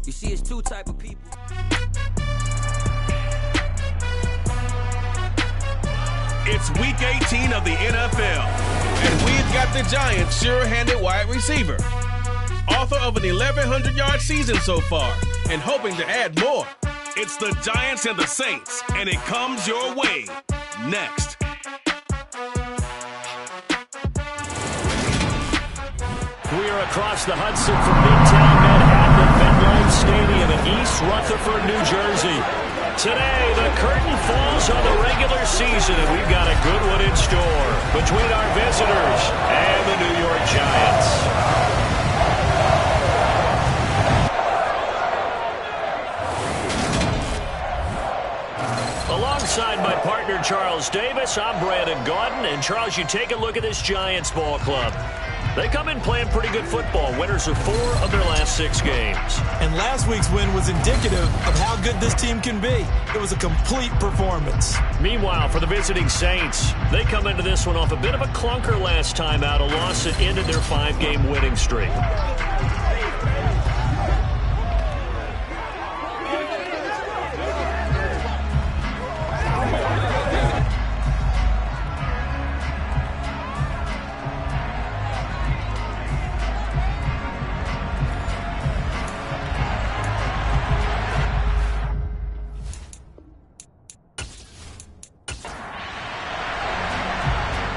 You see, it's two type of people. It's week 18 of the NFL, and we've got the Giants' sure-handed wide receiver, author of an 1,100-yard season so far, and hoping to add more. It's the Giants and the Saints, and it comes your way next. We are across the Hudson from Midtown Manhattan at MetLife Stadium in East Rutherford, New Jersey. Today, the curtain falls on the regular season, and we've got a good one in store between our visitors and the New York Giants. Alongside my partner, Charles Davis, I'm Brandon Gaudin. And, Charles, you take a look at this Giants ball club. They come in playing pretty good football. Winners of 4 of their last 6 games. And last week's win was indicative of how good this team can be. It was a complete performance. Meanwhile, for the visiting Saints, they come into this one off a bit of a clunker last time out, a loss that ended their 5-game winning streak.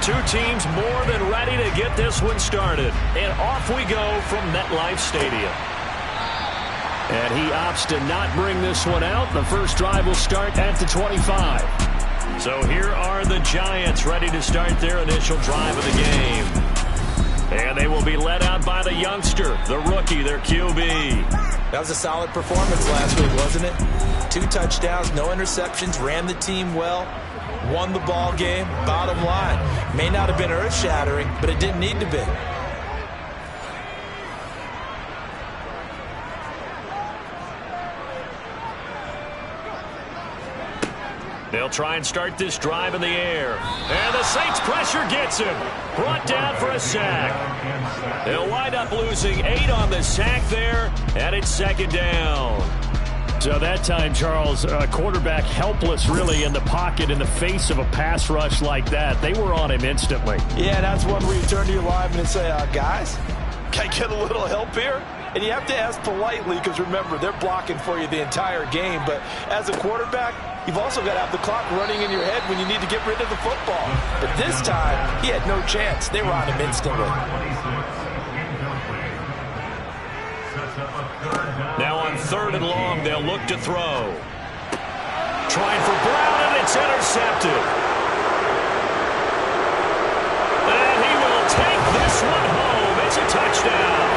Two teams more than ready to get this one started. And off we go from MetLife Stadium. And he opts to not bring this one out. The first drive will start at the 25. So here are the Giants ready to start their initial drive of the game. And they will be led out by the youngster, the rookie, their QB. That was a solid performance last week, wasn't it? 2 touchdowns, no interceptions, ran the team well. Won the ball game. Bottom line, may not have been earth-shattering, but it didn't need to be. They'll try and start this drive in the air. And the Saints pressure gets him. Brought down for a sack. They'll wind up losing 8 on the sack there, and it's 2nd down. So that time, Charles, quarterback helpless really in the pocket in the face of a pass rush like that. They were on him instantly. Yeah, that's one where you turn to your lineman and say, guys, can I get a little help here? And you have to ask politely because, remember, they're blocking for you the entire game. But as a quarterback, you've also got to have the clock running in your head when you need to get rid of the football. But this time, he had no chance. They were on him instantly. Now on 3rd and long, they'll look to throw. Trying for Brown, and it's intercepted. And he will take this one home. It's a touchdown.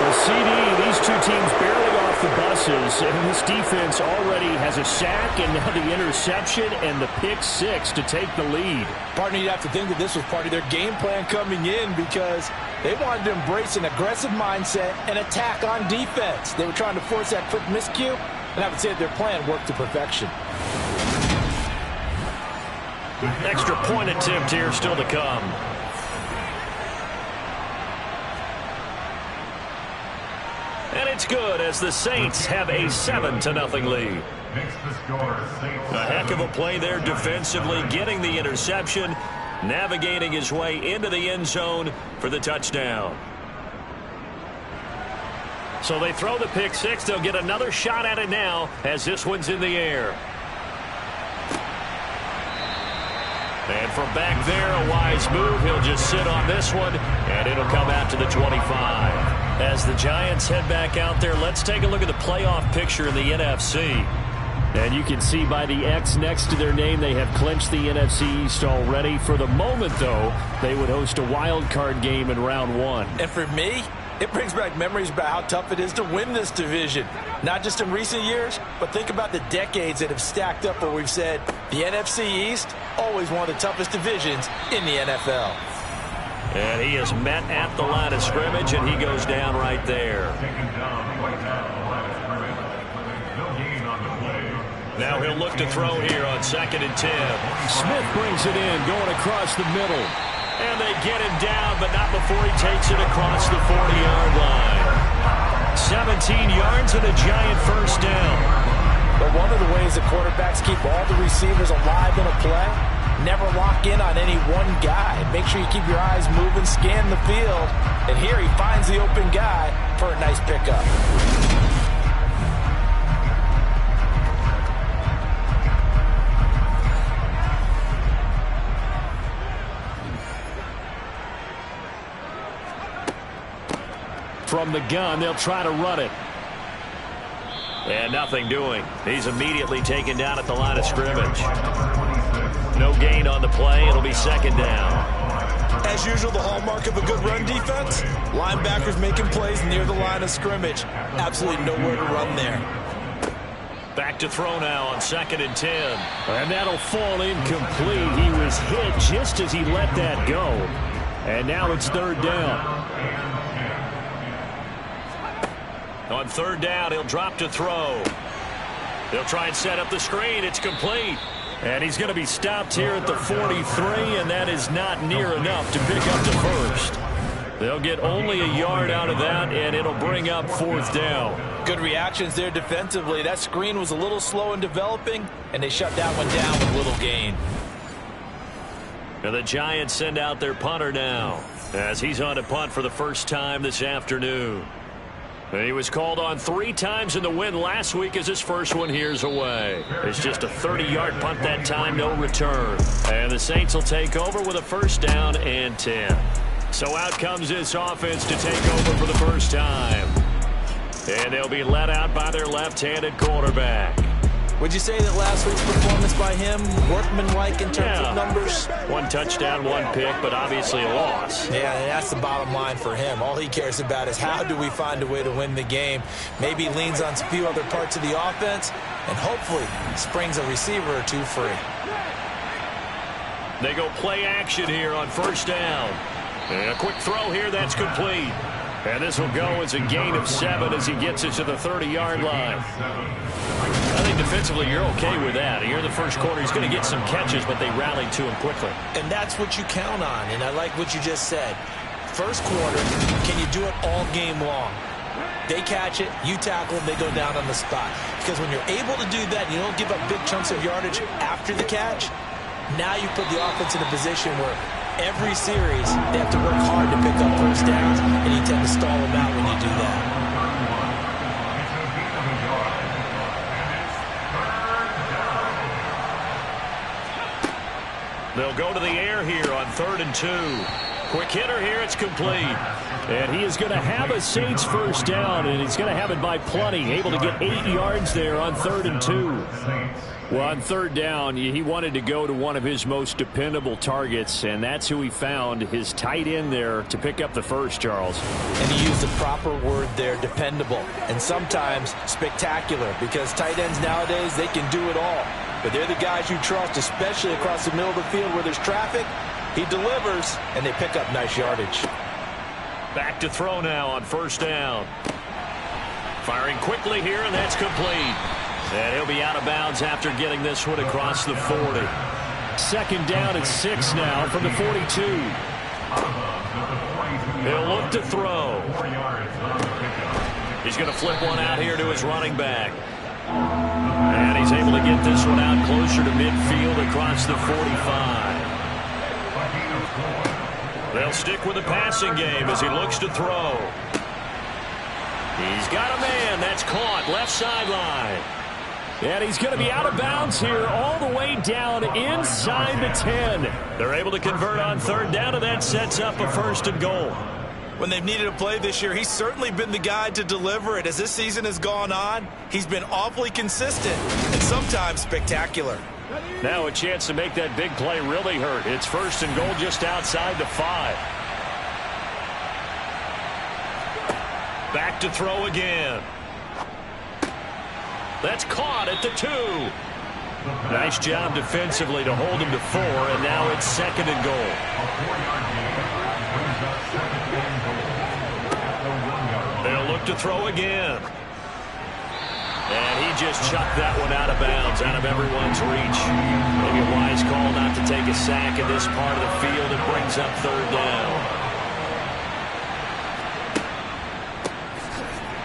Well, CD, these two teams barely off the buses, and this defense already has a sack and now the interception and the pick 6 to take the lead. Partner, you'd have to think that this was part of their game plan coming in because they wanted to embrace an aggressive mindset and attack on defense. They were trying to force that quick miscue, and I would say that their plan worked to perfection. Extra point attempt here still to come. And it's good as the Saints have a 7-0 lead. A heck of a play there defensively, getting the interception, navigating his way into the end zone for the touchdown. So they throw the pick 6. They'll get another shot at it now as this one's in the air. And from back there, a wise move. He'll just sit on this one, and it'll come out to the 25. As the Giants head back out there, let's take a look at the playoff picture in the NFC. And you can see by the X next to their name, they have clinched the NFC East already. For the moment, though, they would host a wild card game in round 1. And for me, it brings back memories about how tough it is to win this division. Not just in recent years, but think about the decades that have stacked up where we've said the NFC East, always one of the toughest divisions in the NFL. And he is met at the line of scrimmage, and he goes down right there. Now he'll look to throw here on 2nd and 10. Smith brings it in, going across the middle. And they get him down, but not before he takes it across the 40-yard line. 17 17 yards and a giant first down. But one of the ways the quarterbacks keep all the receivers alive in a play, never lock in on any one guy. Make sure you keep your eyes moving, scan the field. And here he finds the open guy for a nice pickup. From the gun, they'll try to run it. And nothing doing. He's immediately taken down at the line of scrimmage. No gain on the play. It'll be second down. As usual, the hallmark of a good run defense, linebackers making plays near the line of scrimmage. Absolutely nowhere to run there. Back to throw now on 2nd and 10. And that'll fall incomplete. He was hit just as he let that go. And now it's 3rd down. On 3rd down, he'll drop to throw. They'll try and set up the screen. It's complete. And he's going to be stopped here at the 43, and that is not near enough to pick up the first. They'll get only a yard out of that, and it'll bring up 4th down. Good reactions there defensively. That screen was a little slow in developing, and they shut that one down with little gain. And the Giants send out their punter now, as he's on to punt for the first time this afternoon. He was called on 3 times in the win last week as his first one here's away. It's just a 30-yard punt that time, no return. And the Saints will take over with a 1st down and 10. So out comes this offense to take over for the first time. And they'll be led out by their left-handed quarterback. Would you say that last week's performance by him, workmanlike in terms of numbers? 1 touchdown, 1 pick, but obviously a loss. Yeah, that's the bottom line for him. All he cares about is how do we find a way to win the game. Maybe leans on a few other parts of the offense, and hopefully springs a receiver or 2 free. They go play action here on 1st down. And a quick throw here, that's complete. And this will go as a gain of 7 as he gets it to the 30-yard line. I think defensively you're okay with that. Here in the first quarter, he's going to get some catches, but they rallied to him quickly. And that's what you count on, and I like what you just said. First quarter, can you do it all game long? They catch it, you tackle them, they go down on the spot. Because when you're able to do that, and you don't give up big chunks of yardage after the catch, now you put the offense in a position where every series they have to work hard to pick up 1st downs, and you tend to stall them out when you do that. They'll go to the air here on 3rd and 2. Quick hitter here, it's complete. And he is going to have a Saints 1st down, and he's going to have it by plenty. Able to get 8 yards there on 3rd and 2. Well, on 3rd down, he wanted to go to one of his most dependable targets, and that's who he found, his tight end there, to pick up the first, Charles. And he used the proper word there, dependable, and sometimes spectacular, because tight ends nowadays, they can do it all. But they're the guys you trust, especially across the middle of the field where there's traffic. He delivers, and they pick up nice yardage. Back to throw now on 1st down. Firing quickly here, and that's complete. And he'll be out of bounds after getting this one across the 40. 2nd down and 6 now from the 42. He'll look to throw. He's going to flip one out here to his running back. And he's able to get this one out closer to midfield across the 45. They'll stick with the passing game as he looks to throw. He's got a man. That's caught left sideline. And he's going to be out of bounds here all the way down inside the 10. They're able to convert on 3rd down, and that sets up a 1st and goal. When they've needed a play this year, he's certainly been the guy to deliver it. As this season has gone on, he's been awfully consistent and sometimes spectacular. Now a chance to make that big play really hurt. It's 1st and goal just outside the 5. Back to throw again. That's caught at the 2. Nice job defensively to hold him to 4, and now it's 2nd and goal. They'll look to throw again. And he just chucked that one out of bounds, out of everyone's reach. Maybe a wise call not to take a sack in this part of the field. It brings up 3rd down.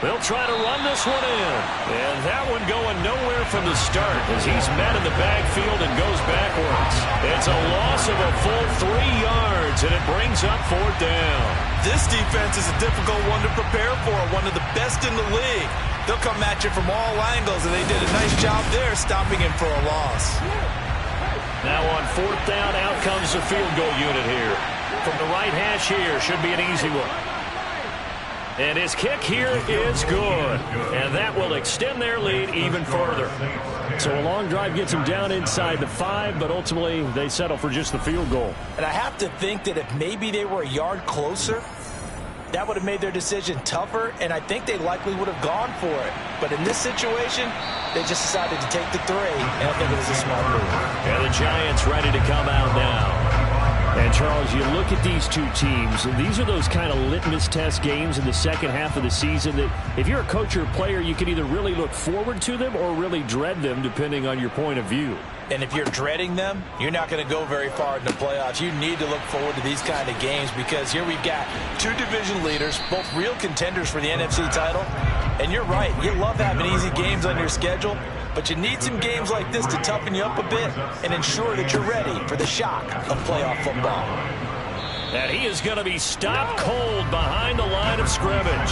They'll try to run this one in. And that one going nowhere from the start as he's met in the backfield and goes backwards. It's a loss of a full 3 yards, and it brings up 4th down. This defense is a difficult one to prepare for, one of the best in the league. They'll come at you from all angles, and they did a nice job there stopping him for a loss. Now on 4th down, out comes the field goal unit here. From the right hash here, should be an easy one. And his kick here is good. And that will extend their lead even further. So a long drive gets them down inside the 5, but ultimately they settle for just the field goal. And I have to think that if maybe they were a yard closer, that would have made their decision tougher, and I think they likely would have gone for it. But in this situation, they just decided to take the 3, and I think it was a smart move. And the Giants ready to come out now. And, Charles, you look at these two teams, and these are those kind of litmus test games in the second half of the season that if you're a coach or a player, you can either really look forward to them or really dread them, depending on your point of view. And if you're dreading them, you're not going to go very far in the playoffs. You need to look forward to these kind of games because here we've got 2 division leaders, both real contenders for the NFC title. And you're right, you love having easy games on your schedule, but you need some games like this to toughen you up a bit and ensure that you're ready for the shock of playoff football. And he is going to be stopped cold behind the line of scrimmage.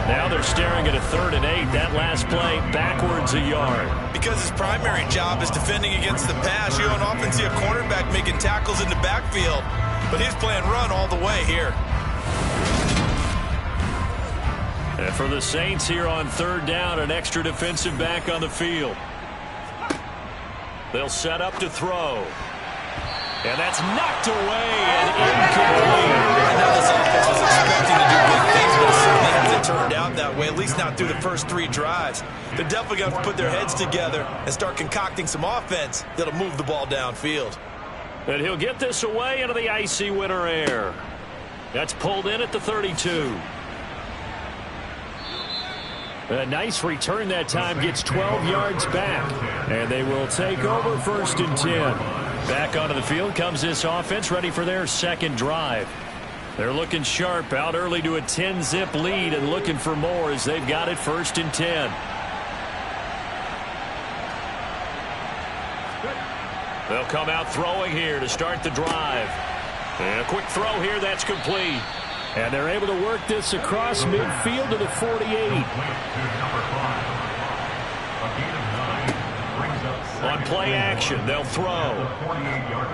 Now they're staring at a 3rd and 8. That last play backwards a yard. Because his primary job is defending against the pass, you don't often see a cornerback making tackles in the backfield. But he's playing run all the way here. And for the Saints here on 3rd down, an extra defensive back on the field. They'll set up to throw. And that's knocked away and incomplete. I know this offense was expecting to do big things, but it certainly hasn't turned out that way, at least not through the first 3 drives. They're definitely going to put their heads together and start concocting some offense that'll move the ball downfield. And he'll get this away into the icy winter air. That's pulled in at the 32. A nice return that time, gets 12 yards back. And they will take over 1st and 10. Back onto the field comes this offense, ready for their 2nd drive. They're looking sharp, out early to a 10-zip lead and looking for more as they've got it 1st and 10. They'll come out throwing here to start the drive. And a quick throw here, that's complete. And they're able to work this across midfield to the 48. On play action, they'll throw.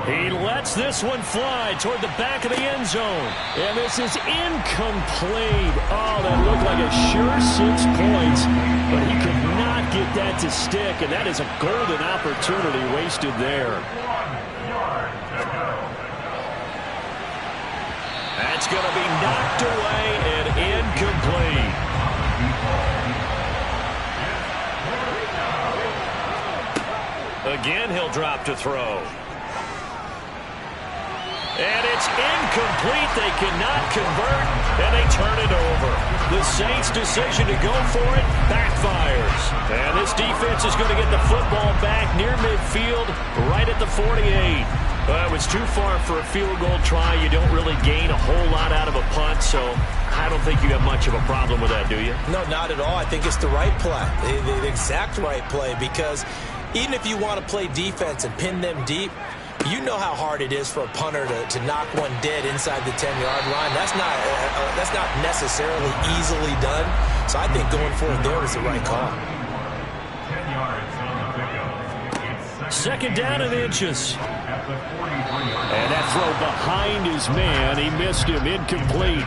He lets this one fly toward the back of the end zone. And this is incomplete. Oh, that looked like a sure 6 points. But he could not get that to stick. And that is a golden opportunity wasted there. That's going to be knocked away and incomplete. Again, he'll drop to throw. And it's incomplete. They cannot convert, and they turn it over. The Saints' decision to go for it backfires. And this defense is going to get the football back near midfield, right at the 48. Well, it was too far for a field goal try. You don't really gain a whole lot out of a punt, so I don't think you have much of a problem with that, do you? No, not at all. I think it's the right play, the exact right play, because even if you want to play defense and pin them deep, you know how hard it is for a punter to knock one dead inside the 10-yard line. That's not necessarily easily done. So I think going for it there was the right call. 2nd down and inches. And that throw behind his man. He missed him. Incomplete.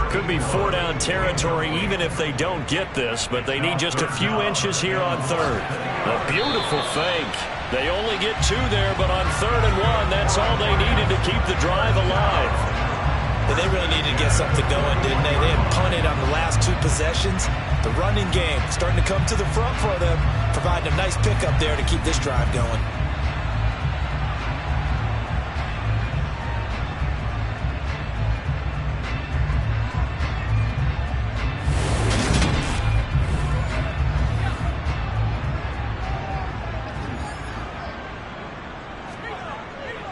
Could be 4-down territory even if they don't get this, but they need just a few inches here on 3rd. A beautiful fake. They only get 2 there, but on 3rd and 1, that's all they needed to keep the drive alive. But they really needed to get something going, didn't they? They had punted on the last 2 possessions. The running game starting to come to the front for them, providing a nice pickup there to keep this drive going.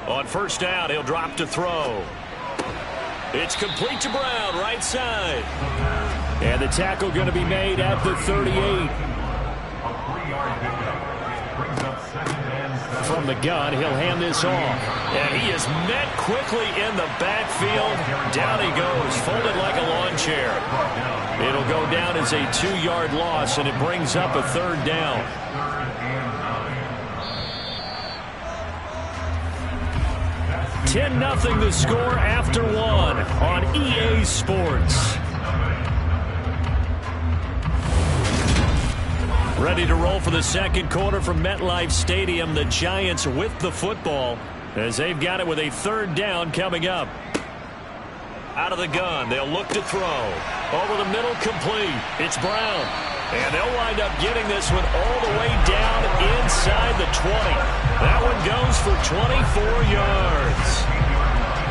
On 1st down, he'll drop to throw. It's complete to Brown, right side. And the the tackle going to be made at the 38. From the gun, he'll hand this off. And he is met quickly in the backfield. Down he goes, folded like a lawn chair. It'll go down as a 2-yard loss, and it brings up a 3rd down. $10-0 the score after 1 on EA Sports. Ready to roll for the second quarter from MetLife Stadium. The Giants with the football as they've got it with a 3rd down coming up. Out of the gun, they'll look to throw. Over the middle, complete. It's Brown. And they'll wind up getting this one all the way down inside the 20. That one goes for 24 yards.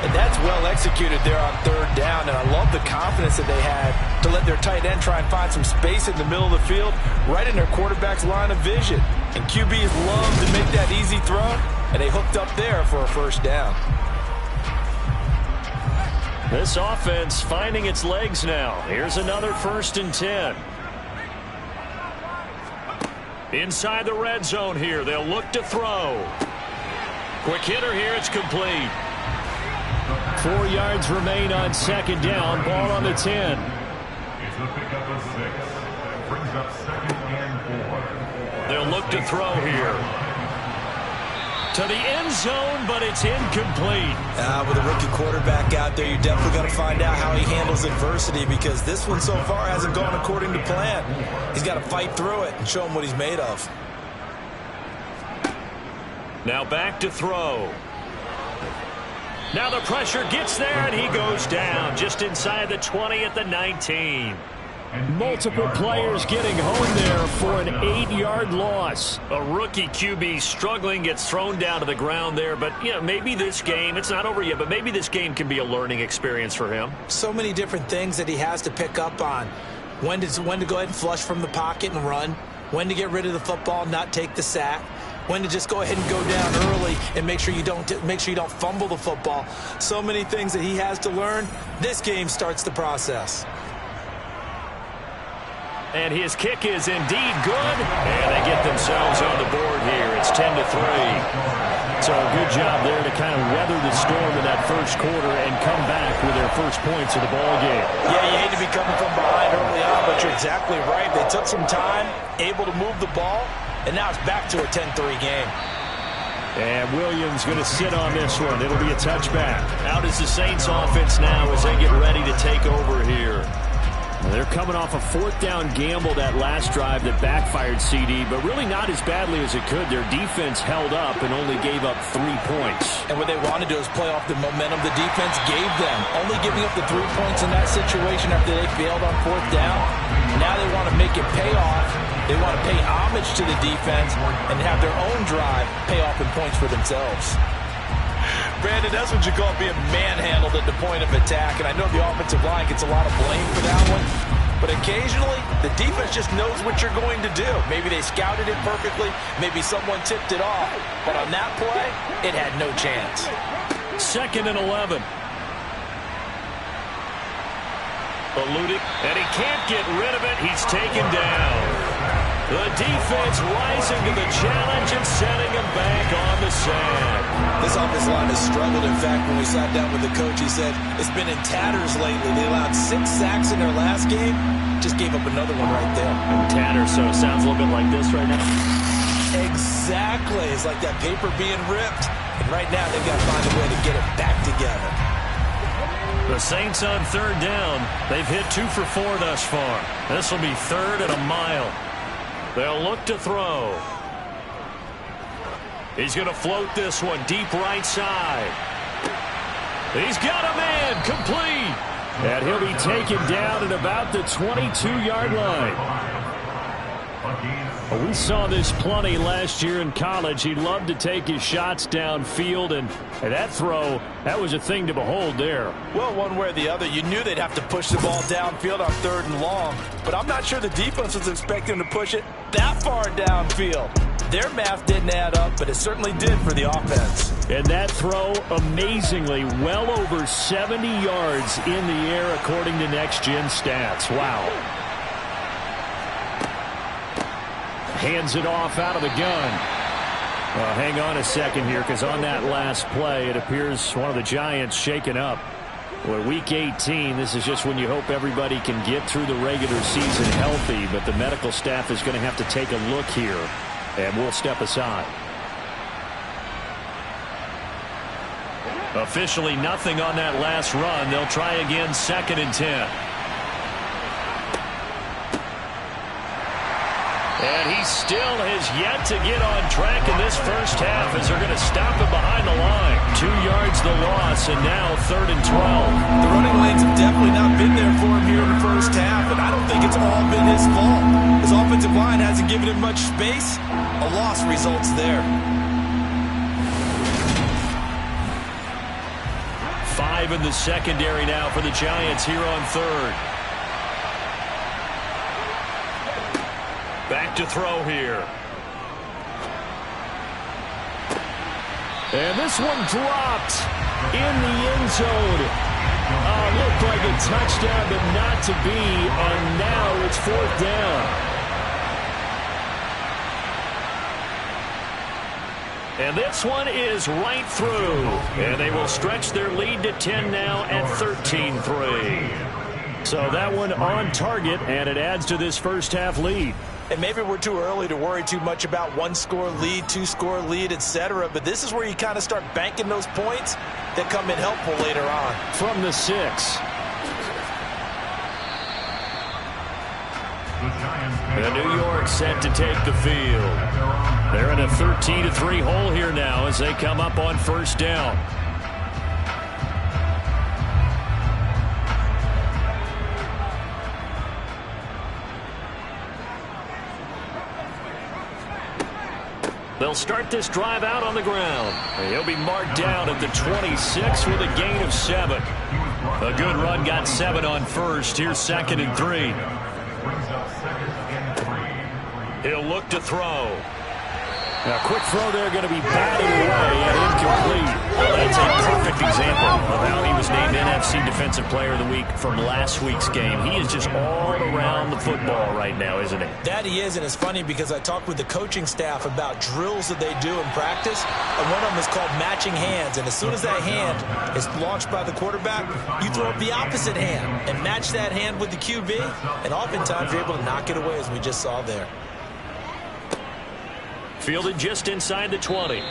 And that's well executed there on 3rd down, and I love the confidence that they had to let their tight end try and find some space in the middle of the field, right in their quarterback's line of vision. And QBs love to make that easy throw, and they hooked up there for a 1st down. This offense finding its legs now. Here's another 1st and 10. Inside the red zone here, they'll look to throw. Quick hitter here, it's complete. 4 yards remain on 2nd down. Ball on the 10. It's the pickup of 6. Brings up 2nd and 4. They'll look to throw here. To the end zone, but it's incomplete. With a rookie quarterback out there, you're definitely going to find out how he handles adversity, because this one so far hasn't gone according to plan. He's got to fight through it and show him what he's made of. Now back to throw. Now the pressure gets there, and he goes down just inside the 20 at the 19. Multiple players getting home there for an 8-yard loss. A rookie QB struggling, gets thrown down to the ground there. But, you know, maybe this game, it's not over yet, but maybe this game can be a learning experience for him. So many different things that he has to pick up on. When to go ahead and flush from the pocket and run. When to get rid of the football, not take the sack. When to just go ahead and go down early and make sure you don't fumble the football. So many things that he has to learn. This game starts the process. And his kick is indeed good. And they get themselves on the board here. It's 10-3. So a good job there to kind of weather the storm in that first quarter and come back with their first points of the ball game. Yeah, you hate to be coming from behind early on, but you're exactly right. They took some time, able to move the ball, and now it's back to a 10-3 game. And Williams going to sit on this one. It'll be a touchback. Out is the Saints offense now as they get ready to take over here. They're coming off a 4th down gamble that last drive that backfired CD, but really not as badly as it could. Their defense held up and only gave up 3 points. And what they wanted to do is play off the momentum the defense gave them. Only giving up the 3 points in that situation after they failed on 4th down. Now they want to make it pay off. They want to pay homage to the defense and have their own drive pay off in points for themselves. Brandon, that's what you call being manhandled at the point of attack. And I know the offensive line gets a lot of blame for that one. But occasionally, the defense just knows what you're going to do. Maybe they scouted it perfectly. Maybe someone tipped it off. But on that play, it had no chance. 2nd and 11. Eluded, and he can't get rid of it. He's taken down. The defense rising to the challenge and setting him back on the sand. This offensive line has struggled. In fact, when we sat down with the coach, he said it's been in tatters lately. They allowed 6 sacks in their last game. Just gave up another one right there. In tatters, so it sounds a little bit like this right now. Exactly. It's like that paper being ripped. And right now, they've got to find a way to get it back together. The Saints on 3rd down. They've hit 2 for 4 thus far. This will be 3rd and a mile. They'll look to throw. He's going to float this one deep right side. He's got a man, complete. And he'll be taken down at about the 22-yard line. We saw this plenty last year in college. He loved to take his shots downfield, and that throw, that was a thing to behold there. Well, one way or the other, you knew they'd have to push the ball downfield on 3rd and long, but I'm not sure the defense was expecting to push it that far downfield. Their math didn't add up, but it certainly did for the offense. And that throw, amazingly, well over 70 yards in the air according to Next Gen Stats. Wow. Hands it off out of the gun. Well, hang on a second here, because on that last play, it appears one of the Giants shaken up. Well, Week 18, this is just when you hope everybody can get through the regular season healthy, but the medical staff is going to have to take a look here, and we'll step aside. Officially nothing on that last run. They'll try again, 2nd and 10. And he still has yet to get on track in this first half as they're going to stop him behind the line. 2 yards the loss, and now 3rd and 12. The running lanes have definitely not been there for him here in the first half, and I don't think it's all been his fault. His offensive line hasn't given him much space. A loss results there. 5 in the secondary now for the Giants here on 3rd. Back to throw here. And this one dropped in the end zone. Looked like a touchdown, but not to be. And now it's 4th down. And this one is right through. And they will stretch their lead to 10 now at 13-3. So that one on target, and it adds to this first half lead. And maybe we're too early to worry too much about 1-score lead, 2-score lead, etc. But this is where you kind of start banking those points that come in helpful later on. From the 6. The New York set to take the field. They're in a 13-3 hole here now as they come up on 1st down. They'll start this drive out on the ground. He'll be marked down at the 26 with a gain of 7. A good run, got 7 on 1st. Here's 2nd and 3. He'll look to throw. Now, quick throw there, going to be batted away and incomplete. Well, that's a perfect example of how he was named NFC Defensive Player of the Week from last week's game. He is just all around the football right now, isn't he? That he is, and it's funny because I talked with the coaching staff about drills that they do in practice, and one of them is called matching hands. And as soon as that hand is launched by the quarterback, you throw up the opposite hand and match that hand with the QB, and oftentimes you're able to knock it away, as we just saw there. Fielded just inside the 20.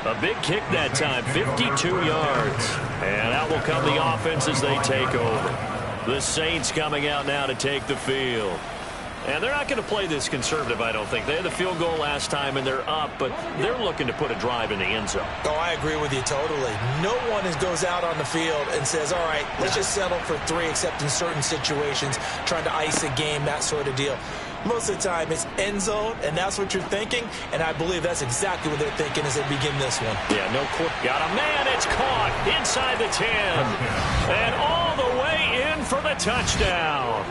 A big kick that time, 52 yards. And out will come the offense as they take over. The Saints coming out now to take the field. And they're not going to play this conservative, I don't think. They had the field goal last time, and they're up, but they're looking to put a drive in the end zone. Oh, I agree with you totally. No one goes out on the field and says, all right, let's just settle for 3, except in certain situations, trying to ice a game, that sort of deal. Most of the time, it's end zone, and that's what you're thinking, and I believe that's exactly what they're thinking as they begin this one. Yeah, no quarter. Got a man. It's caught inside the 10. And all the way in for the touchdown.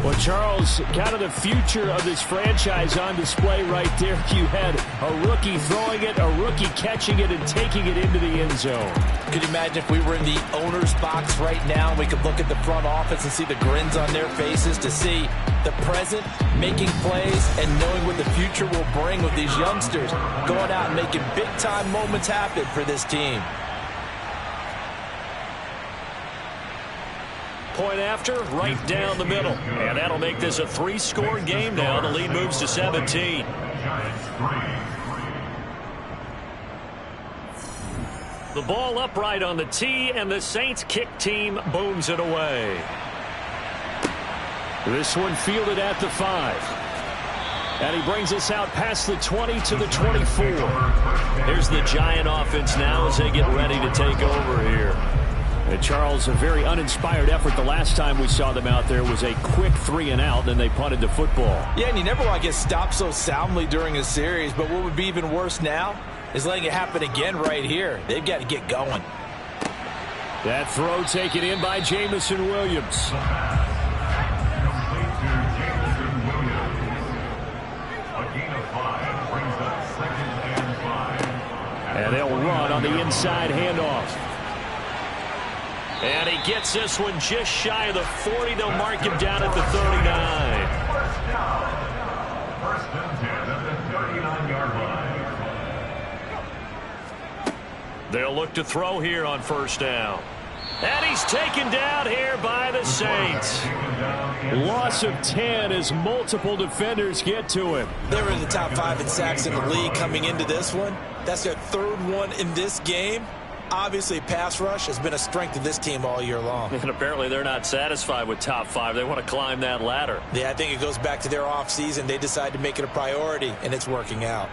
Well, Charles, kind of the future of this franchise on display right there. You had a rookie throwing it, a rookie catching it, and taking it into the end zone. Could you imagine if we were in the owner's box right now and we could look at the front office and see the grins on their faces, to see the present making plays and knowing what the future will bring with these youngsters going out and making big-time moments happen for this team. Point after, right down the middle. And that'll make this a 3-score game now. The lead moves to 17. The ball upright on the tee, and the Saints kick team booms it away. This one fielded at the 5. And he brings us out past the 20 to the 24. Here's the Giant offense now as they get ready to take over here. And Charles, a very uninspired effort the last time we saw them out there was a quick 3-and-out, then they punted the football. Yeah, and you never want to get stopped so soundly during a series, but what would be even worse now is letting it happen again right here. They've got to get going. That throw taken in by Jamison Williams. And they'll run on the inside handoff. And he gets this one just shy of the 40. They'll mark him down at the 39. down. First and 10 at the 39-yard line. They'll look to throw here on first down. And he's taken down here by the Saints. Loss of 10 as multiple defenders get to him. They were in the top 5 in sacks in the league coming into this one. That's their 3rd one in this game. Obviously, pass rush has been a strength of this team all year long. And apparently they're not satisfied with top 5. They want to climb that ladder. Yeah, I think it goes back to their offseason. They decided to make it a priority, and it's working out.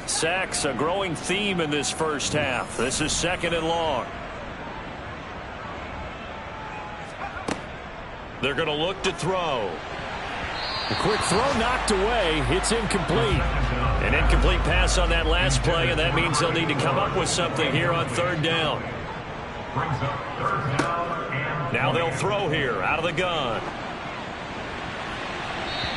Sacks, a growing theme in this first half. This is 2nd and long. They're going to look to throw. A quick throw knocked away. It's incomplete. An incomplete pass on that last play, and that means they'll need to come up with something here on 3rd down. Now they'll throw here out of the gun.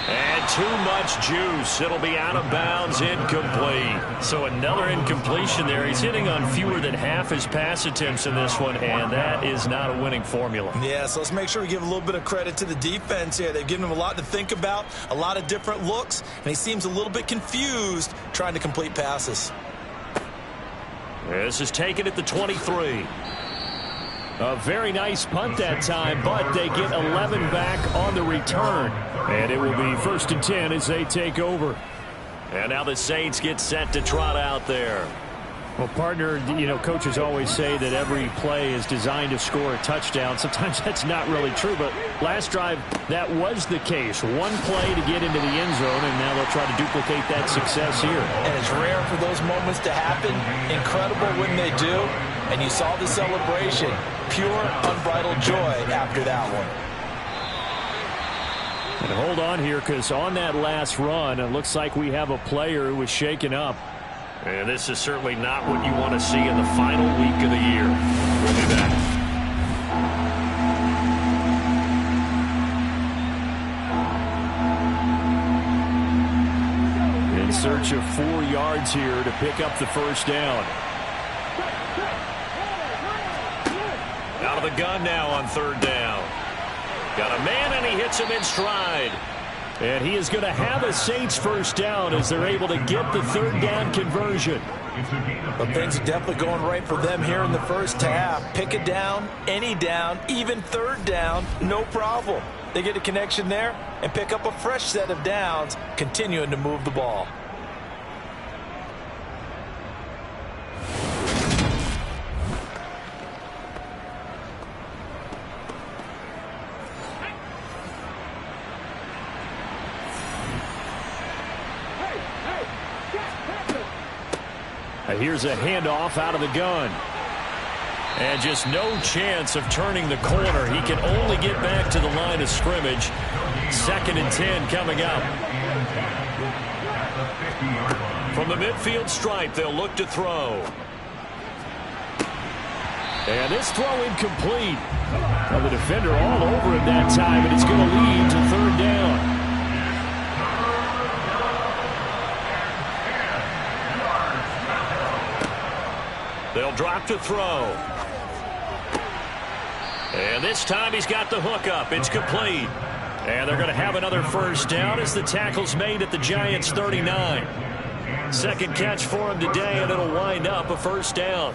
And too much juice. It'll be out of bounds, incomplete. So another incompletion there. He's hitting on fewer than half his pass attempts in this one, and that is not a winning formula. Yeah, so let's make sure we give a little bit of credit to the defense here. They've given him a lot to think about, a lot of different looks, and he seems a little bit confused trying to complete passes. This is taken at the 23. A very nice punt that time, but they get 11 back on the return. And it will be 1st and 10 as they take over. And now the Saints get set to trot out there. Well, partner, you know, coaches always say that every play is designed to score a touchdown. Sometimes that's not really true, but last drive, that was the case. One play to get into the end zone, and now they'll try to duplicate that success here. And it's rare for those moments to happen. Incredible when they do. And you saw the celebration. Pure, unbridled joy after that one. And hold on here, because on that last run, it looks like we have a player who was shaken up. And this is certainly not what you want to see in the final week of the year. We'll be back. In search of 4 yards here to pick up the first down. Out of the gun now on 3rd down. Got a man, and he hits him in stride. And he is going to have a Saints first down as they're able to get the 3rd down conversion. But things are definitely going right for them here in the first half. Pick it down, any down, even 3rd down, no problem. They get a connection there and pick up a fresh set of downs, continuing to move the ball. Here's a handoff out of the gun. And just no chance of turning the corner. He can only get back to the line of scrimmage. 2nd and 10 coming up. From the midfield stripe, they'll look to throw. And this throw incomplete. Well, the defender all over him that time, and it's going to lead to 3rd down. They'll drop to throw. And this time he's got the hook up. It's complete. And they're going to have another first down as the tackle's made at the Giants' 39. 2nd catch for him today, and it'll wind up a first down.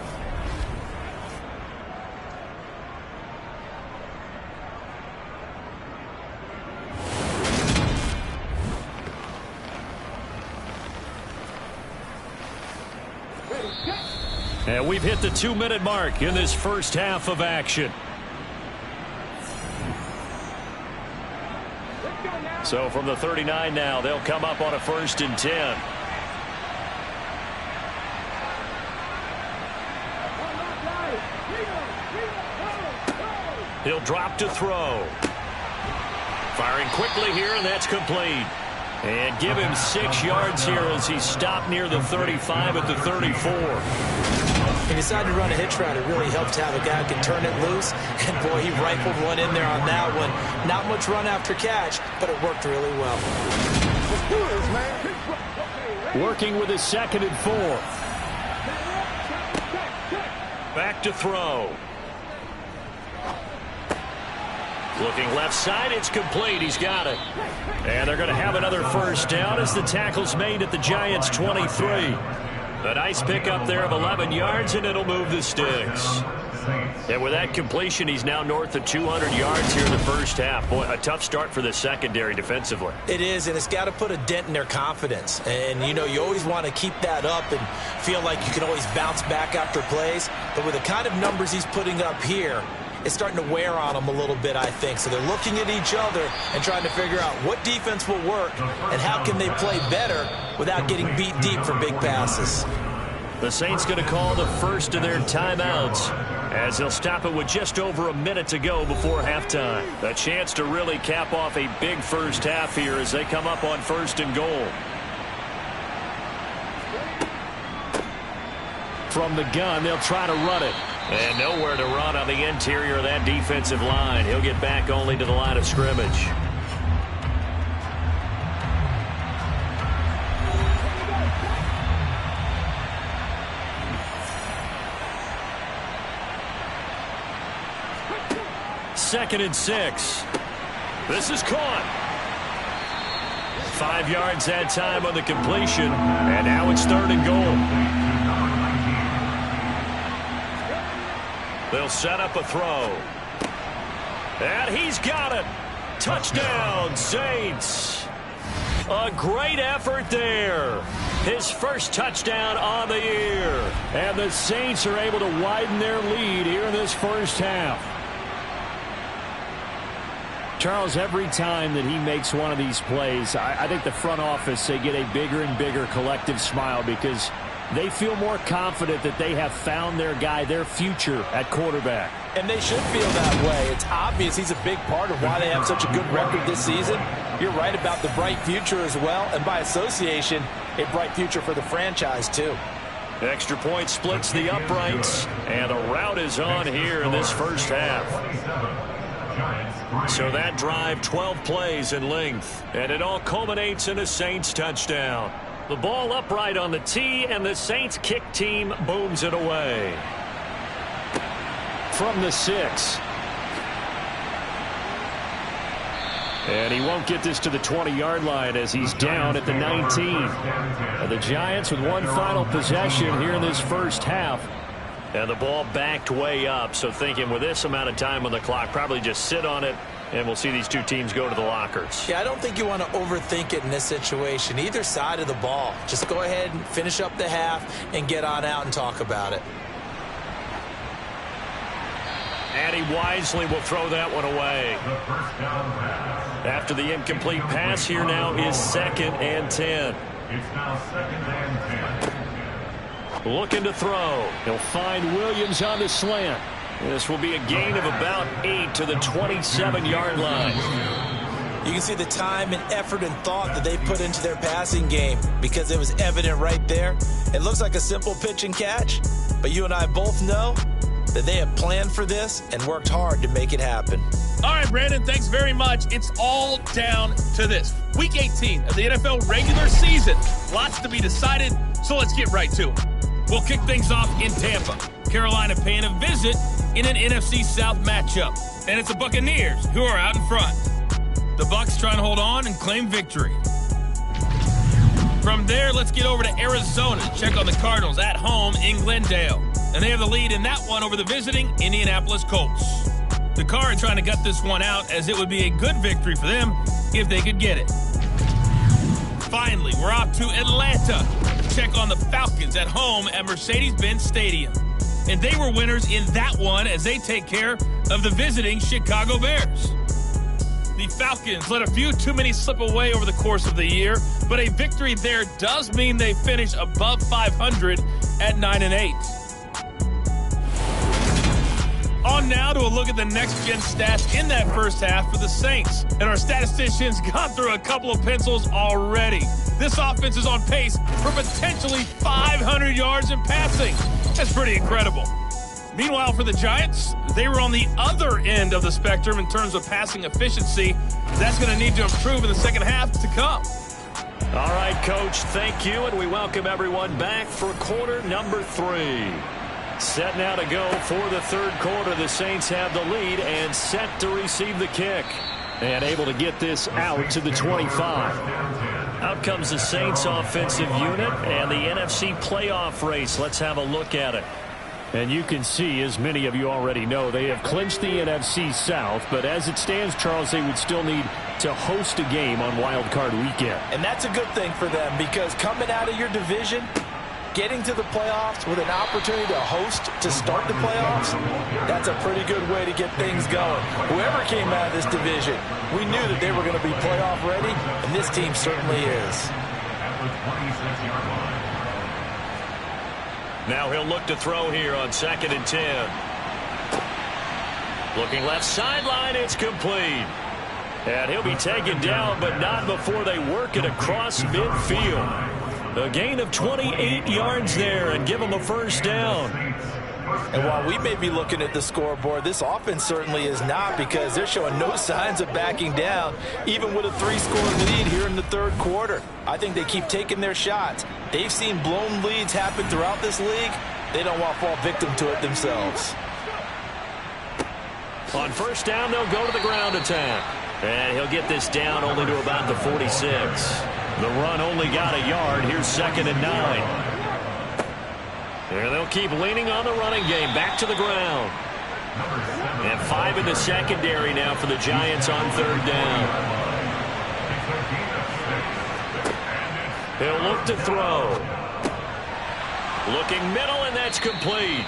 And we've hit the 2-minute mark in this first half of action. So from the 39 now, they'll come up on a 1st and 10. He'll drop to throw. Firing quickly here, and that's complete. And give him 6 yards here as he stopped near the 35 at the 34. He decided to run a hitch route. It really helped to have a guy who can turn it loose. And, boy, he rifled one in there on that one. Not much run after catch, but it worked really well. Let's do this, man. Working with his 2nd and 4. Back to throw. Looking left side, it's complete. He's got it. And they're going to have another first down as the tackle's made at the Giants' 23. A nice pickup there of 11 yards, and it'll move the sticks. And with that completion, he's now north of 200 yards here in the first half. Boy, a tough start for the secondary defensively. It is, and it's got to put a dent in their confidence. And, you know, you always want to keep that up and feel like you can always bounce back after plays. But with the kind of numbers he's putting up here, it's starting to wear on them a little bit, I think. So they're looking at each other and trying to figure out what defense will work and how can they play better without getting beat deep for big passes. The Saints going to call the first of their timeouts as they'll stop it with just over a minute to go before halftime. A chance to really cap off a big first half here as they come up on 1st and goal. From the gun, they'll try to run it. And nowhere to run on the interior of that defensive line. He'll get back only to the line of scrimmage. Second and 6. This is caught. 5 yards that time on the completion. And now it's 3rd and goal. They'll set up a throw. And he's got it. Touchdown, Saints. A great effort there. His first touchdown on the year. And the Saints are able to widen their lead here in this first half. Charles, every time that he makes one of these plays, I think the front office, they get a bigger and bigger collective smile because they feel more confident that they have found their guy, their future at quarterback. And they should feel that way. It's obvious he's a big part of why they have such a good record this season. You're right about the bright future as well, and by association, a bright future for the franchise too. Extra point splits the uprights, and the route is on here in this first half. So that drive, 12 plays in length, and it all culminates in a Saints touchdown. The ball upright on the tee, and the Saints kick team booms it away. From the 6. And he won't get this to the 20-yard line as he's down at the 19. And the Giants with one final possession here in this first half. And the ball backed way up, so thinking with this amount of time on the clock, probably just sit on it, and we'll see these two teams go to the lockers. Yeah, I don't think you want to overthink it in this situation. Either side of the ball. Just go ahead and finish up the half and get on out and talk about it. And he wisely will throw that one away. After the incomplete pass, here now is 2nd and 10. It's now 2nd and 10. Looking to throw. He'll find Williams on the slant. This will be a gain of about 8 to the 27-yard line. You can see the time and effort and thought that they put into their passing game because it was evident right there. It looks like a simple pitch and catch, but you and I both know that they have planned for this and worked hard to make it happen. All right, Brandon, thanks very much. It's all down to this. Week 18 of the NFL regular season. Lots to be decided, so let's get right to it. We'll kick things off in Tampa. Carolina paying a visit in an NFC South matchup. And it's the Buccaneers who are out in front. The Bucs trying to hold on and claim victory. From there, let's get over to Arizona to check on the Cardinals at home in Glendale. And they have the lead in that one over the visiting Indianapolis Colts. The Cards trying to gut this one out as it would be a good victory for them if they could get it. Finally, we're off to Atlanta to check on the Falcons at home at Mercedes-Benz Stadium. And they were winners in that one as they take care of the visiting Chicago Bears. The Falcons let a few too many slip away over the course of the year, but a victory there does mean they finish above 500 at 9-8. On now to a look at the next-gen stats in that first half for the Saints. And our statisticians got through a couple of pencils already. This offense is on pace for potentially 500 yards in passing. That's pretty incredible. Meanwhile, for the Giants, they were on the other end of the spectrum in terms of passing efficiency. That's going to need to improve in the second half to come. All right, Coach, thank you, and we welcome everyone back for quarter number 3. Set now to go for the third quarter. The Saints have the lead and set to receive the kick. And able to get this out to the 25. Out comes the Saints offensive unit and the NFC playoff race. Let's have a look at it. And you can see, as many of you already know, they have clinched the NFC South. But as it stands, Charles, they would still need to host a game on Wild Card Weekend. And that's a good thing for them, because coming out of your division, getting to the playoffs with an opportunity to host to start the playoffs, that's a pretty good way to get things going. Whoever came out of this division, we knew that they were going to be playoff ready, and this team certainly is. Now he'll look to throw here on 2nd and 10. Looking left sideline, it's complete. And he'll be taken down, but not before they work it across midfield. A gain of 28 yards there and give them a first down. And while we may be looking at the scoreboard, this offense certainly is not, because they're showing no signs of backing down, even with a 3-score lead here in the third quarter. I think they keep taking their shots. They've seen blown leads happen throughout this league. They don't want to fall victim to it themselves. On first down, they'll go to the ground attack. And he'll get this down only to about the 46. The run only got a yard. Here's 2nd and 9. And they'll keep leaning on the running game. Back to the ground. And 5 in the secondary now for the Giants on third down. He'll look to throw. Looking middle, and that's complete.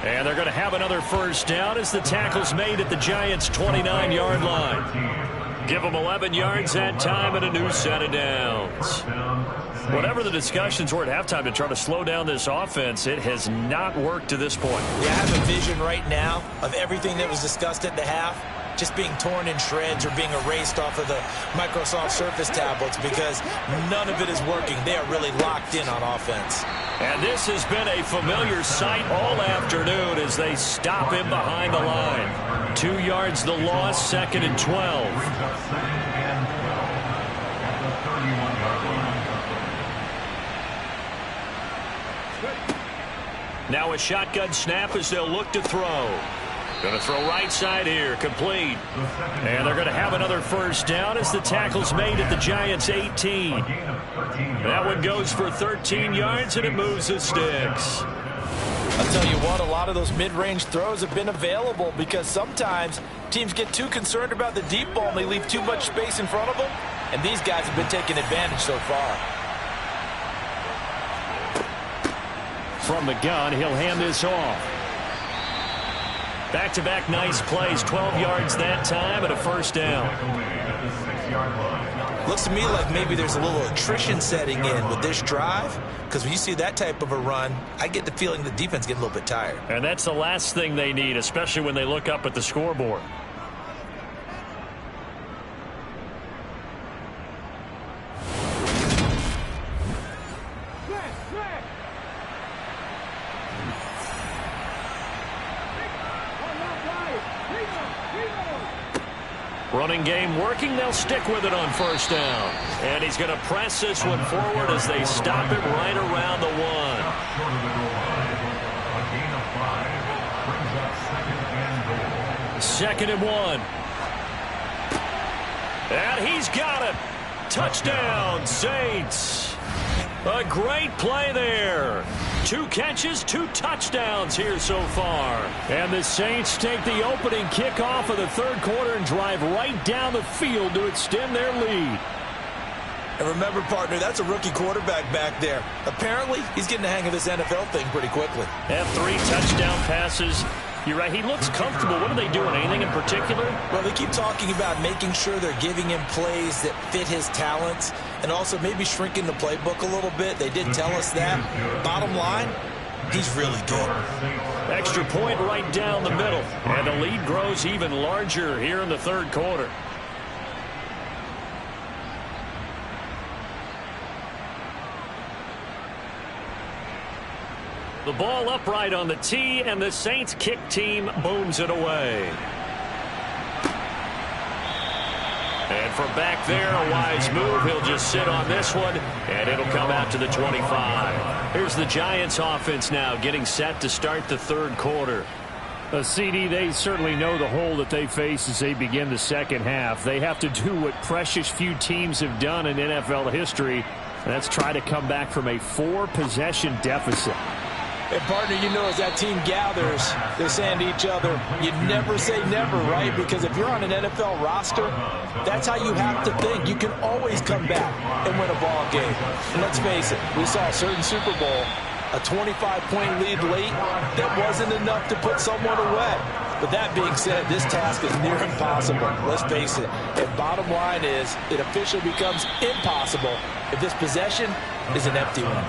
And they're going to have another first down as the tackle's made at the Giants' 29-yard line. Give them 11 yards that time and a new set of downs. Whatever the discussions were at halftime to try to slow down this offense, it has not worked to this point. Yeah, I have a vision right now of everything that was discussed at the half just being torn in shreds or being erased off of the Microsoft Surface tablets, because none of it is working. They are really locked in on offense. And this has been a familiar sight all afternoon as they stop him behind the line. 2 yards the loss, 2nd and 12. Now a shotgun snap as they'll look to throw. Going to throw right side here, complete. And they're going to have another first down as the tackle's made at the Giants' 18. That one goes for 13 yards, and it moves the sticks. I'll tell you what, a lot of those mid-range throws have been available, because sometimes teams get too concerned about the deep ball and they leave too much space in front of them, and these guys have been taking advantage so far. From the gun, he'll hand this off. Back-to-back nice plays, 12 yards that time and a first down. Looks to me like maybe there's a little attrition setting in with this drive, because when you see that type of a run, I get the feeling the defense getting a little bit tired. And that's the last thing they need, especially when they look up at the scoreboard. Running game working. They'll stick with it on first down. And he's going to press this one forward as they stop him right around the 1. Second and 1. And he's got it. Touchdown, Saints. A great play there. 2 catches, 2 touchdowns here so far. And the Saints take the opening kickoff of the third quarter and drive right down the field to extend their lead. And remember, partner, that's a rookie quarterback back there. Apparently, he's getting the hang of this NFL thing pretty quickly. Have 3 touchdown passes. You're right, he looks comfortable. What are they doing? Anything in particular? Well, they keep talking about making sure they're giving him plays that fit his talents, and also maybe shrinking the playbook a little bit. They did tell us that. Bottom line, he's really good. Extra point right down the middle. And the lead grows even larger here in the third quarter. The ball upright on the tee, and the Saints kick team booms it away. And from back there, a wise move. He'll just sit on this one, and it'll come out to the 25. Here's the Giants offense now getting set to start the third quarter. CD, they certainly know the hole that they face as they begin the second half. They have to do what precious few teams have done in NFL history. That's try to come back from a 4-possession deficit. And, partner, you know, as that team gathers, they're saying to each other, you never say never, right? Because if you're on an NFL roster, that's how you have to think. You can always come back and win a ball game. And let's face it, we saw a certain Super Bowl, a 25-point lead late, that wasn't enough to put someone away. But that being said, this task is near impossible. Let's face it. And bottom line is, it officially becomes impossible if this possession is an empty one.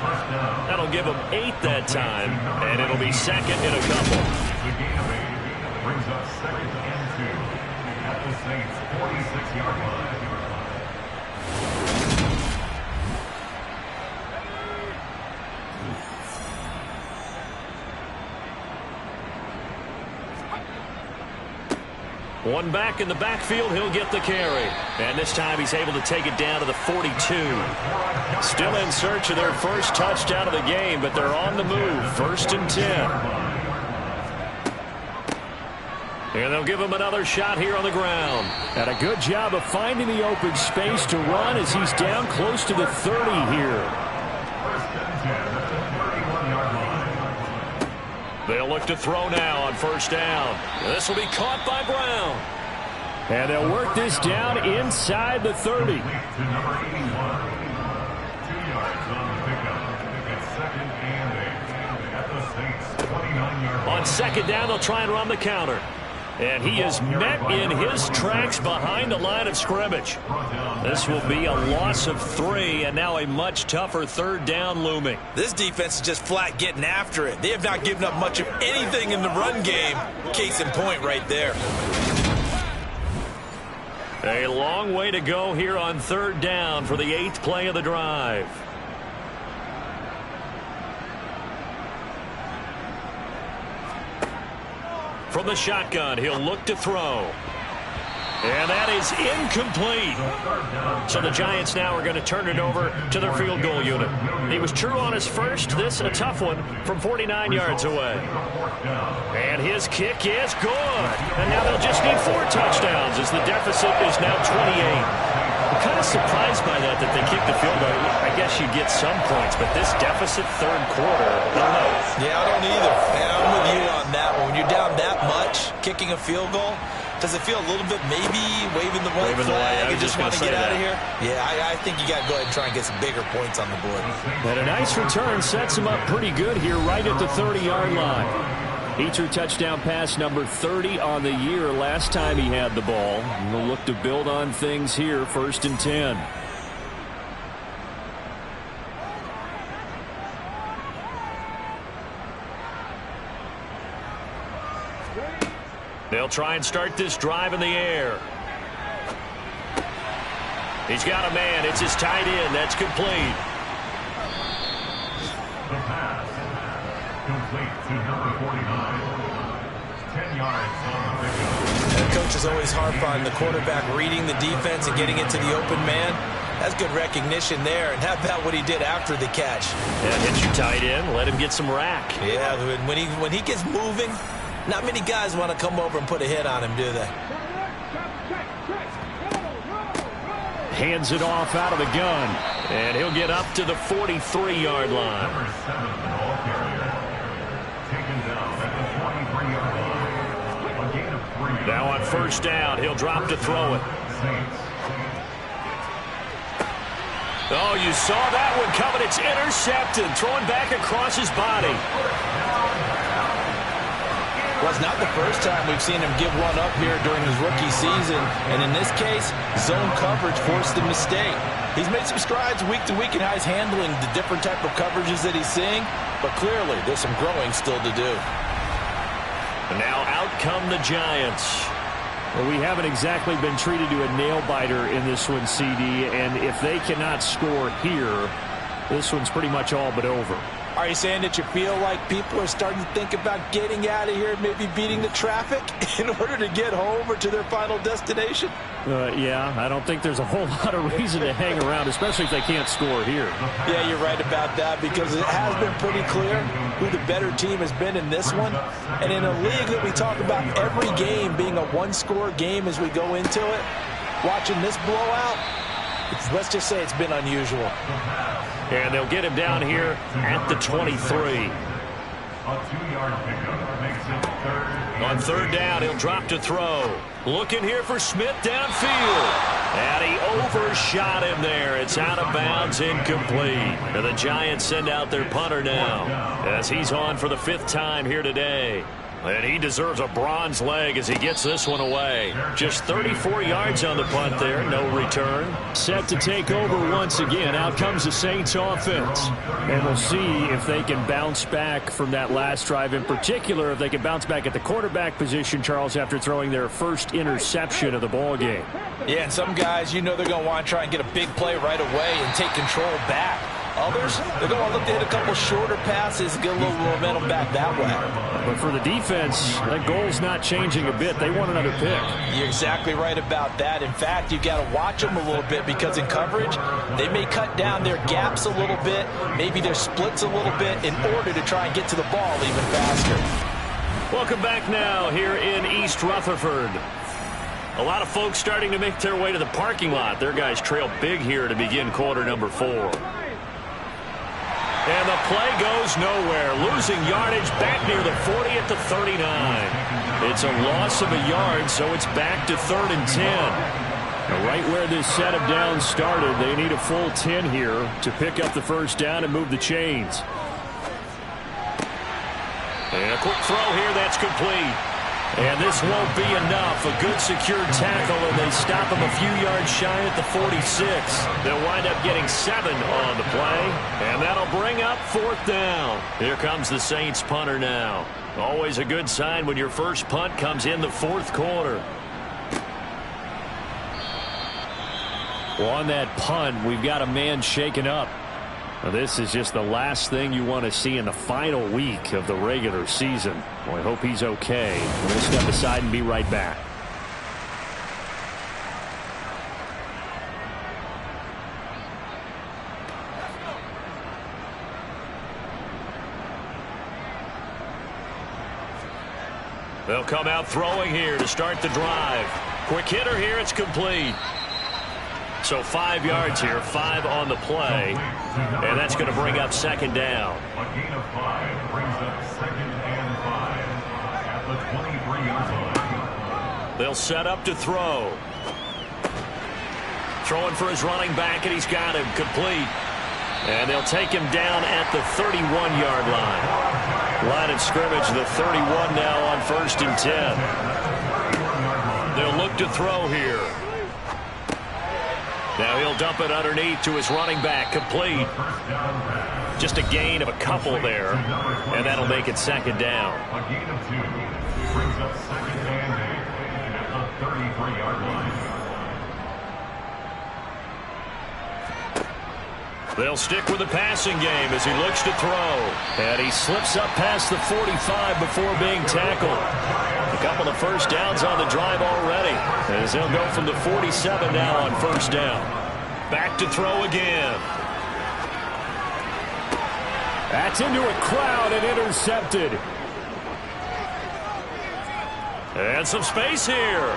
That'll give them 8 that time, and it'll be second in a couple. The gain of 8 brings up second and 2 at the Saints' 46-yard line. One back in the backfield, he'll get the carry. And this time he's able to take it down to the 42. Still in search of their first touchdown of the game, but they're on the move. 1st and 10. And they'll give him another shot here on the ground. And a good job of finding the open space to run as he's down close to the 30 here. They'll look to throw now on 1st down. This will be caught by Brown. And they'll work this down inside the 30. To number 81. 2 yards on the pickup. It's second and 8 at the Saints' 29-yard line. On 2nd down, they'll try and run the counter. And he is met in his tracks behind the line of scrimmage. This will be a loss of 3, and now a much tougher 3rd down looming. This defense is just flat getting after it. They have not given up much of anything in the run game. Case in point right there. A long way to go here on 3rd down for the 8th play of the drive. From the shotgun, he'll look to throw. And that is incomplete. So the Giants now are going to turn it over to their field goal unit. He was true on his first. This a tough one from 49 yards away. And his kick is good. And now they'll just need 4 touchdowns as the deficit is now 28. I'm kind of surprised by that they kicked the field goal. I guess you get some points, but this deficit 3rd quarter, I don't know. Yeah, I don't either. And I'm with you on that one. When you're down that much, kicking a field goal, does it feel a little bit maybe waving the white flag and just want to get out of here? Yeah, I think you got to go ahead and try and get some bigger points on the board. And a nice return sets him up pretty good here right at the 30-yard line. He threw touchdown pass number 30 on the year last time he had the ball. And we'll look to build on things here, 1st and 10. They'll try and start this drive in the air. He's got a man. It's his tight end. That's complete. The pass. Complete to number 49. 10 yards on the pickup. And coaches always harp on the quarterback reading the defense and getting it to the open man. That's good recognition there. And how about what he did after the catch? Yeah, hit your tight end. Let him get some rack. Yeah, when he gets moving, not many guys want to come over and put a hit on him, do they? Hands it off out of the gun. And he'll get up to the 43-yard line. Number 7, the ball carrier. Taken down at the 43-yard line. A gain of 3. Now on 1st down, he'll drop to throw it. Saints. Oh, you saw that one coming. It's intercepted. Throwing back across his body. Well, it's not the first time we've seen him give one up here during his rookie season. And in this case, zone coverage forced the mistake. He's made some strides week to week in how he's handling the different type of coverages that he's seeing. But clearly, there's some growing still to do. And now out come the Giants. Well, we haven't exactly been treated to a nail-biter in this one, CD. And if they cannot score here, this one's pretty much all but over. Are you saying that you feel like people are starting to think about getting out of here, maybe beating the traffic in order to get home or to their final destination? Yeah, I don't think there's a whole lot of reason to hang around, especially if they can't score here. Yeah, you're right about that, because it has been pretty clear who the better team has been in this one. And in a league that we talk about every game being a one-score game as we go into it, watching this blowout, let's just say it's been unusual. And they'll get him down here at the 23. A 2-yard pickup makes it third. On third down, he'll drop to throw. Looking here for Smith downfield. And he overshot him there. It's out of bounds, incomplete. And the Giants send out their punter now, as he's on for the 5th time here today. And he deserves a bronze leg as he gets this one away. Just 34 yards on the punt there, no return. Set to take over once again. Out comes the Saints offense. And we'll see if they can bounce back from that last drive. In particular, if they can bounce back at the quarterback position, Charles, after throwing their first interception of the ball game. Yeah, and some guys, they're going to want to try and get a big play right away and take control back. Others, they're going to look to hit a couple shorter passes, get a little momentum back that way. But for the defense, that goal's not changing a bit. They want another pick. You're exactly right about that. In fact, you've got to watch them a little bit, because in coverage, they may cut down their gaps a little bit, maybe their splits a little bit, in order to try and get to the ball even faster. Welcome back now here in East Rutherford. A lot of folks starting to make their way to the parking lot. Their guys trail big here to begin quarter number 4. And the play goes nowhere. Losing yardage back near the 40 at the 39. It's a loss of a yard, so it's back to 3rd and 10. Now, right where this set of downs started, they need a full 10 here to pick up the first down and move the chains. And a quick throw here, that's complete. And this won't be enough. A good secured tackle, and they stop him a few yards shy at the 46. They'll wind up getting 7 on the play, and that'll bring up 4th down. Here comes the Saints punter now. Always a good sign when your first punt comes in the 4th quarter. Well, on that punt, we've got a man shaken up. Now, this is just the last thing you want to see in the final week of the regular season. Well, I hope he's okay. We'll step aside and be right back. They'll come out throwing here to start the drive. Quick hitter here, it's complete. So 5 yards here, 5 on the play, and that's going to bring up 2nd down. A gain of 5 brings up 2nd and 5 at the 23-yard line. They'll set up to throw. Throwing for his running back, and he's got him complete. And they'll take him down at the 31-yard line. Line of scrimmage, the 31 now on 1st and 10. They'll look to throw here. Now he'll dump it underneath to his running back, complete. Just a gain of a couple there, and that'll make it 2nd down. A gain of 2 brings up 2nd and 8 at the 33-yard line. They'll stick with the passing game as he looks to throw. And he slips up past the 45 before being tackled. A couple of first downs on the drive already, as they'll go from the 47 now on 1st down. Back to throw again. That's into a crowd and intercepted. And some space here.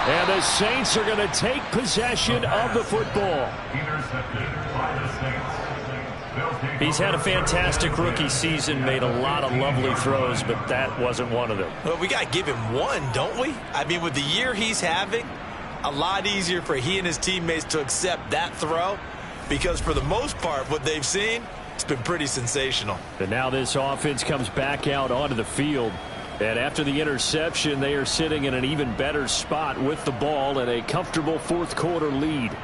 And the Saints are going to take possession of the football. Intercepted by the Saints. He's had a fantastic rookie season, made a lot of lovely throws, but that wasn't one of them. Well, we got to give him one, don't we? I mean, with the year he's having, a lot easier for he and his teammates to accept that throw, because for the most part, what they've seen, it's been pretty sensational. And now this offense comes back out onto the field. And after the interception, they are sitting in an even better spot with the ball and a comfortable 4th quarter lead.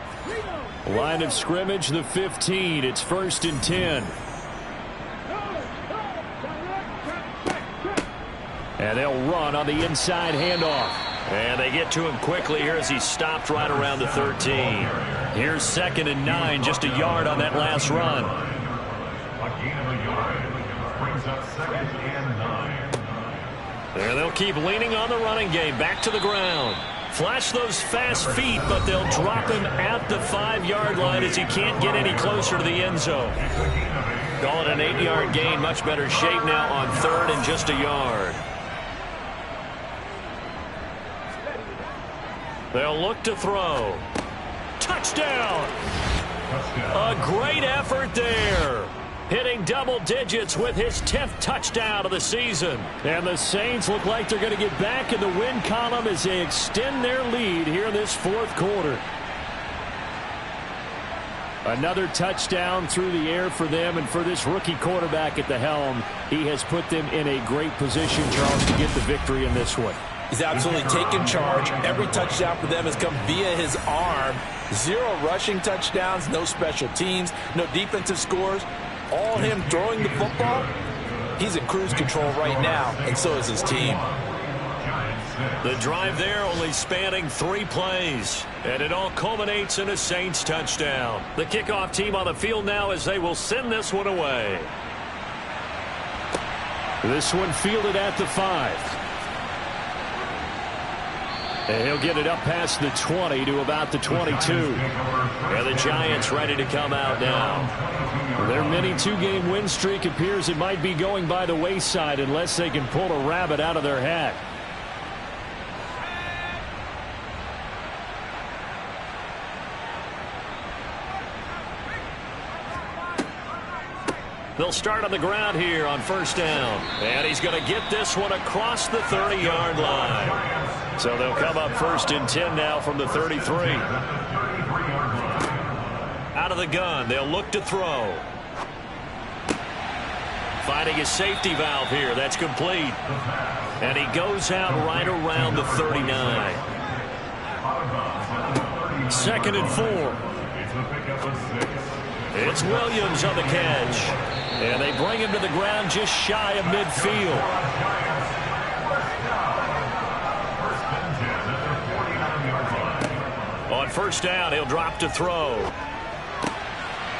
Line of scrimmage, the 15. It's 1st and 10. And they'll run on the inside handoff. And they get to him quickly here as he stopped right around the 13. Here's 2nd and 9, just a yard on that last run. A gain of a yard. second and 9. And they'll keep leaning on the running game. Back to the ground. Flash those fast feet, but they'll drop him at the 5-yard line as he can't get any closer to the end zone. Call it an 8-yard gain. Much better shape now on 3rd and just a yard. They'll look to throw. Touchdown! A great effort there. Hitting double digits with his 10th touchdown of the season. And the Saints look like they're going to get back in the win column as they extend their lead here in this 4th quarter. Another touchdown through the air for them, and for this rookie quarterback at the helm, he has put them in a great position, Charles, to get the victory in this one. He's absolutely taken charge. Every touchdown for them has come via his arm. 0 rushing touchdowns, no special teams, no defensive scores. All him throwing the football. He's in cruise control right now, and so is his team. The drive there only spanning 3 plays, and it all culminates in a Saints touchdown. The kickoff team on the field now as they will send this one away. This one fielded at the 5. And he'll get it up past the 20 to about the 22. And the Giants ready to come out now. Their mini 2-game win streak appears it might be going by the wayside unless they can pull a rabbit out of their hat. They'll start on the ground here on 1st down. And he's going to get this one across the 30-yard line. So they'll come up 1st and 10 now from the 33. Out of the gun, they'll look to throw. Finding his safety valve here. That's complete. And he goes out right around the 39. 2nd and 4. It's Williams on the catch. And they bring him to the ground just shy of midfield. On 1st down, he'll drop to throw.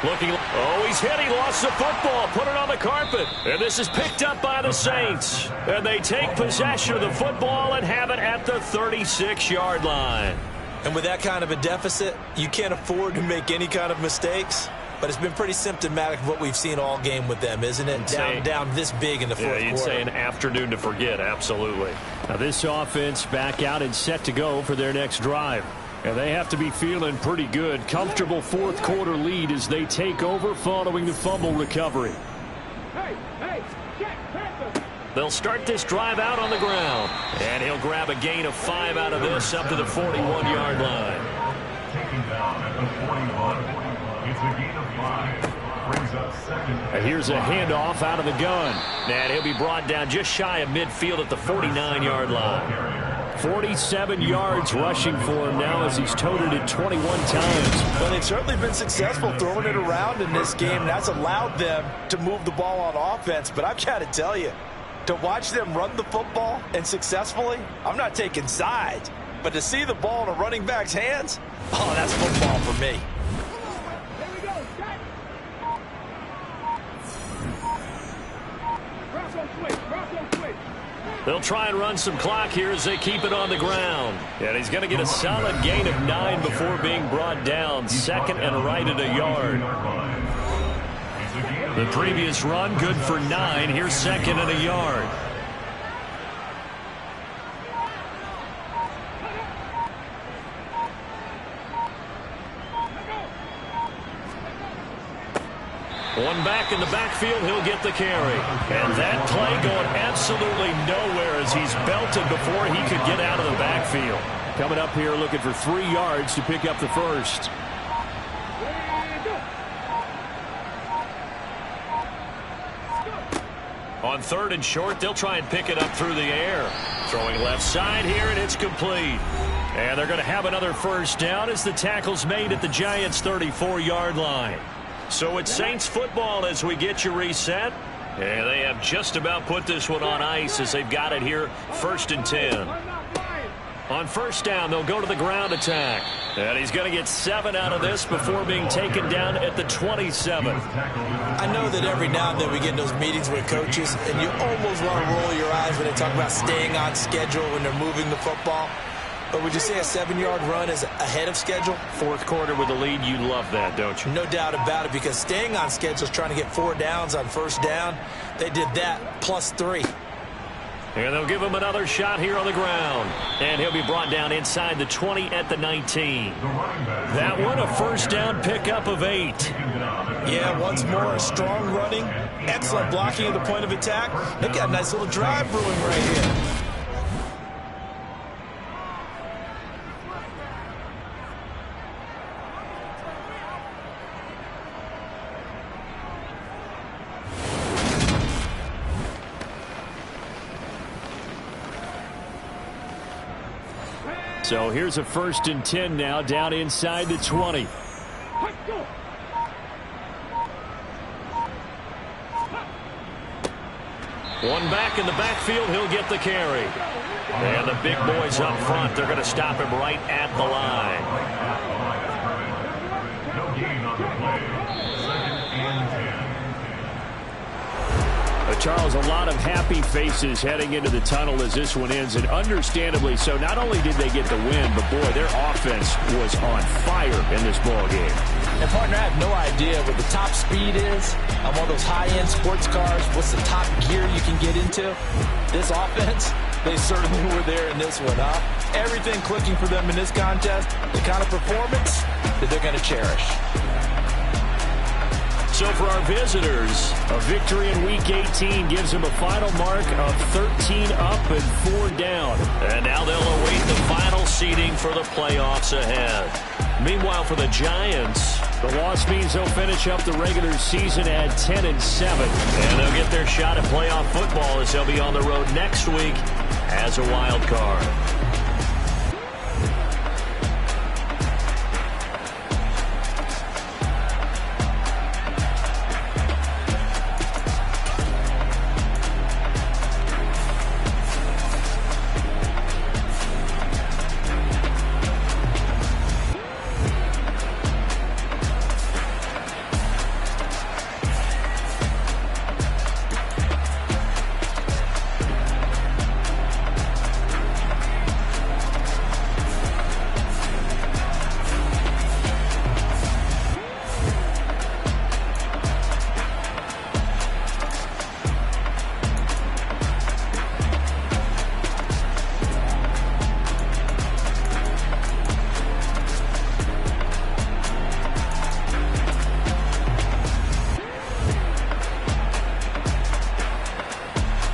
Looking. Oh, he's hit. He lost the football. Put it on the carpet. And this is picked up by the Saints. And they take possession of the football and have it at the 36-yard line. And with that kind of a deficit, you can't afford to make any kind of mistakes. But it's been pretty symptomatic of what we've seen all game with them, isn't it? Down this big in the 4th quarter. Yeah, you'd say an afternoon to forget, absolutely. Now this offense back out and set to go for their next drive. And they have to be feeling pretty good. Comfortable 4th quarter lead as they take over following the fumble recovery. They'll start this drive out on the ground. And he'll grab a gain of 5 out of this up to the 41-yard line. Taken down at the 41. It's a gain of 5. Brings up 2nd. And here's a handoff out of the gun. And he'll be brought down just shy of midfield at the 49-yard line. 47 yards rushing for him now as he's toted it 21 times. Well, they've certainly been successful throwing it around in this game. That's allowed them to move the ball on offense. But I've got to tell you, to watch them run the football and successfully, I'm not taking sides. But to see the ball in a running back's hands, oh, that's football for me. They'll try and run some clock here as they keep it on the ground. And he's going to get a solid gain of 9 before being brought down. 2nd and right at a yard. The previous run good for 9. Here's 2nd and a yard. One back in the backfield, he'll get the carry. And that play going absolutely nowhere as he's belted before he could get out of the backfield. Coming up here looking for 3 yards to pick up the first. On 3rd and short, they'll try and pick it up through the air. Throwing left side here, and it's complete. And they're going to have another 1st down as the tackle's made at the Giants' 34-yard line. So it's Saints football as we get you reset. And they have just about put this one on ice as they've got it here 1st and 10. On first down, they'll go to the ground attack. And he's going to get 7 out of this before being taken down at the 27. I know that every now and then we get in those meetings with coaches, and you almost want to roll your eyes when they talk about staying on schedule when they're moving the football. But would you say a 7-yard run is ahead of schedule? Fourth quarter with the lead, you love that, don't you? No doubt about it, because staying on schedule is trying to get 4 downs on first down. They did that plus 3. And they'll give him another shot here on the ground. And he'll be brought down inside the 20 at the 19. That one, a first down pickup of 8. Yeah, once more, strong running, excellent blocking at the point of attack. They've got a nice little drive brewing right here. So here's a 1st and 10 now, down inside the 20. One back in the backfield, he'll get the carry. And the big boys up front, they're going to stop him right at the line. No gain on the play. 2nd and 10. Charles, a lot of happy faces heading into the tunnel as this one ends, and understandably so. Not only did they get the win, but boy, their offense was on fire in this ball game. And partner, I have no idea what the top speed is on one of those high-end sports cars. What's the top gear you can get into? This offense, they certainly were there in this one, huh? Everything clicking for them in this contest, the kind of performance that they're going to cherish. So for our visitors, a victory in Week 18 gives them a final mark of 13 up and 4 down. And now they'll await the final seeding for the playoffs ahead. Meanwhile, for the Giants, the loss means they'll finish up the regular season at 10 and 7. And they'll get their shot at playoff football as they'll be on the road next week as a wild card.